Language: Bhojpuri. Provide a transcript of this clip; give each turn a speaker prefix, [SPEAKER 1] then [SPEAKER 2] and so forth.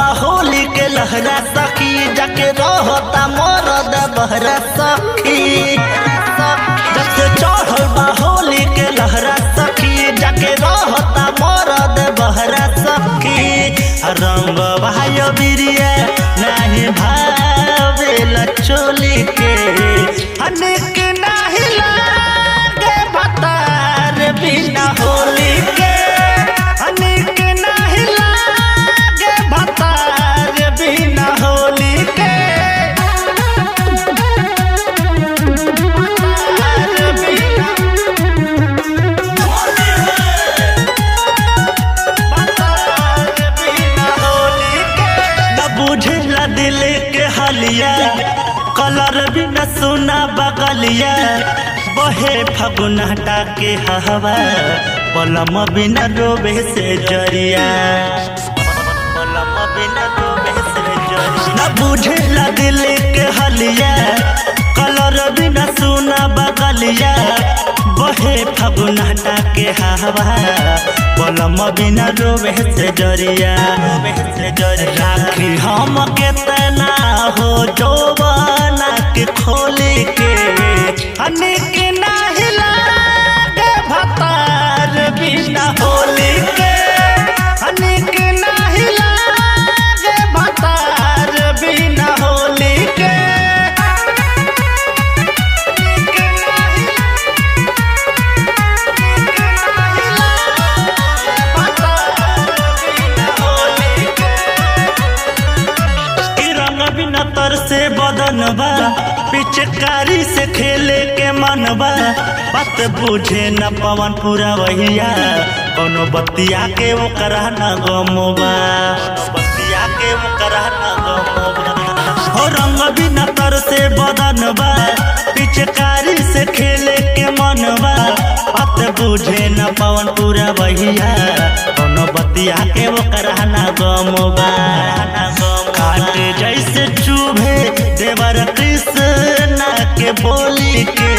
[SPEAKER 1] लहरा सखी जाके रहता मरद बहरा सखी जब से चढ़ल बा होली के लहरा सखी जाके रहता मरद बहरा सखी रंग भाई बिरिया नहीं भावेला चोली के अनेक नहीं लागे भतार बिना होली के अनेक नहीं लागे भतार बिना होली के बुझला दिल के हलिया कलर बिना सुना बगलिया बहे फगुनाटा के हवा पलम बिना रोबे से जरिया पलम बिना रोबे से जरिया न बुझला दिल के हलिया कलर बिना सुना बगलिया बहे फगुनाटा के हवा पलम बिना रोबे से जरिया राखी हम के तना हो जोबाना के खोली के अनेक नहीं लागे भतार बिना होली के अनेक नहीं लागे भतार बिना होली के तर से बदन बा पिचकारी से खेले के मन बा बात बुझे न पवन पूरा वहिया कोनो बतिया के वो करा न गमोबा बतिया के वो करा न गमोबा हो रंग बिना तर से बदन बा पिचकारी से खेले के मन बा बात बुझे न पवन पूरा वहिया कोनो बतिया के वो करा न गमोबा काटे जैसे चुभे देवर कृष्णा के बोली के